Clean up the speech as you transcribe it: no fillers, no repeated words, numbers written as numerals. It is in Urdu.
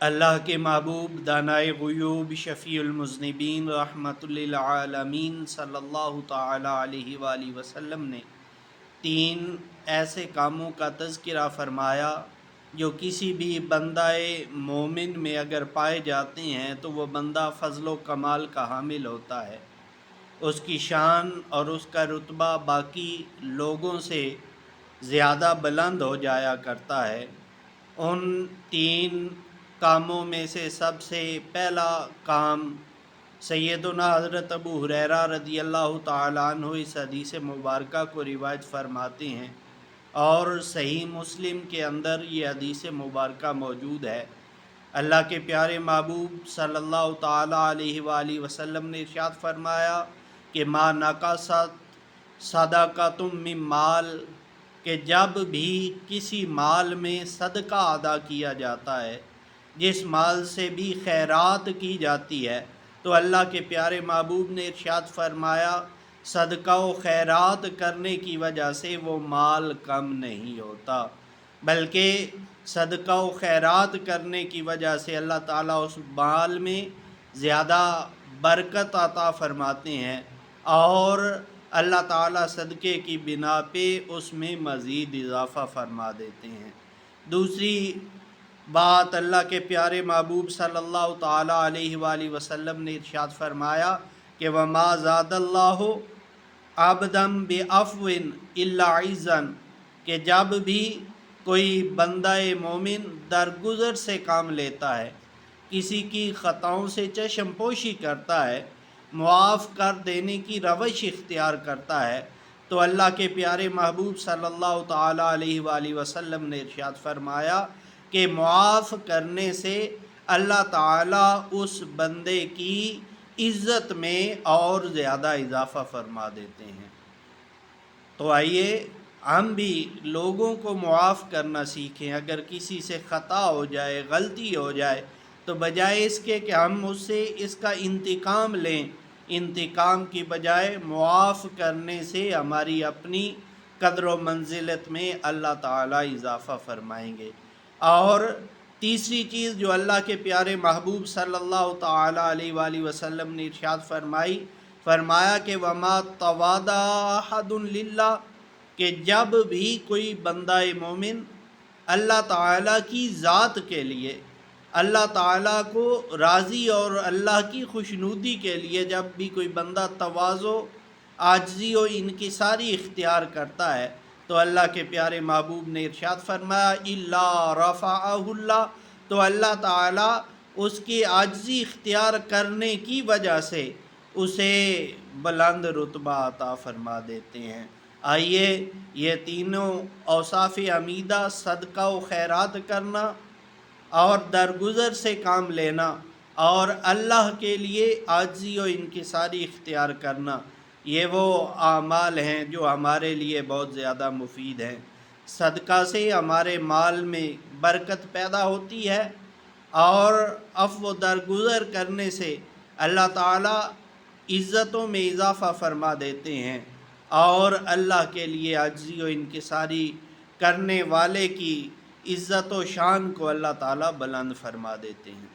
اللہ کے محبوب دانائے غیوب شفیع المذنبین رحمۃ للعالمین صلی اللہ تعالی علیہ وآلہ وسلم نے 3 ایسے کاموں کا تذکرہ فرمایا جو کسی بھی بندہ مومن میں اگر پائے جاتے ہیں تو وہ بندہ فضل و کمال کا حامل ہوتا ہے، اس کی شان اور اس کا رتبہ باقی لوگوں سے زیادہ بلند ہو جایا کرتا ہے۔ ان 3 کاموں میں سے سب سے پہلا کام سیدنا حضرت ابو ہریرہ رضی اللہ تعالیٰ عنہ اس حدیث مبارکہ کو روایت فرماتے ہیں، اور صحیح مسلم کے اندر یہ حدیث مبارکہ موجود ہے۔ اللہ کے پیارے محبوب صلی اللہ تعالیٰ علیہ وآلہ وسلم نے ارشاد فرمایا کہ ما نقصت صدقۃ من مال، کہ جب بھی کسی مال میں صدقہ ادا کیا جاتا ہے، جس مال سے بھی خیرات کی جاتی ہے، تو اللہ کے پیارے محبوب نے ارشاد فرمایا صدقہ و خیرات کرنے کی وجہ سے وہ مال کم نہیں ہوتا، بلکہ صدقہ و خیرات کرنے کی وجہ سے اللہ تعالیٰ اس مال میں زیادہ برکت عطا فرماتے ہیں، اور اللہ تعالیٰ صدقے کی بنا پہ اس میں مزید اضافہ فرما دیتے ہیں۔ دوسری بات، اللہ کے پیارے محبوب صلی اللہ تعالیٰ علیہ وآلہ وسلم نے ارشاد فرمایا کہ وَمَا زَادَ اللَّهُ عَبْدًا بِعَفْوٍ إِلَّا عِزًّا، کہ جب بھی کوئی بندہ مومن درگزر سے کام لیتا ہے، کسی کی خطاؤں سے چشم پوشی کرتا ہے، معاف کر دینے کی روش اختیار کرتا ہے، تو اللہ کے پیارے محبوب صلی اللہ تعالیٰ علیہ وآلہ وسلم نے ارشاد فرمایا کہ معاف کرنے سے اللہ تعالیٰ اس بندے کی عزت میں اور زیادہ اضافہ فرما دیتے ہیں۔ تو آئیے ہم بھی لوگوں کو معاف کرنا سیکھیں۔ اگر کسی سے خطا ہو جائے، غلطی ہو جائے، تو بجائے اس کے کہ ہم اس سے اس کا انتقام لیں، انتقام کی بجائے معاف کرنے سے ہماری اپنی قدر و منزلت میں اللہ تعالیٰ اضافہ فرمائیں گے۔ اور تیسری چیز جو اللہ کے پیارے محبوب صلی اللہ تعالیٰ علیہ وآلہ وسلم نے ارشاد فرمایا کہ وَمَا تَوَاضَعَ أَحَدٌ لِلَّهِ، کہ جب بھی کوئی بندہ مومن اللہ تعالیٰ کی ذات کے لیے، اللہ تعالیٰ کو راضی اور اللہ کی خوشنودی کے لیے جب بھی کوئی بندہ تواضع، عاجزی و انکساری اختیار کرتا ہے، تو اللہ کے پیارے محبوب نے ارشاد فرمایا اِلَّا رَفَعَهُ اللَّهُ، تو اللہ تعالیٰ اس کی عاجزی اختیار کرنے کی وجہ سے اسے بلند رتبہ عطا فرما دیتے ہیں۔ آئیے یہ تینوں اوصاف حمیدہ، صدقہ و خیرات کرنا اور درگزر سے کام لینا اور اللہ کے لیے عاجزی و انکساری اختیار کرنا، یہ وہ اعمال ہیں جو ہمارے لیے بہت زیادہ مفید ہیں۔ صدقہ سے ہمارے مال میں برکت پیدا ہوتی ہے، اور عفو و درگزر کرنے سے اللہ تعالیٰ عزتوں میں اضافہ فرما دیتے ہیں، اور اللہ کے لیے عاجزی و انکساری کرنے والے کی عزت و شان کو اللہ تعالیٰ بلند فرما دیتے ہیں۔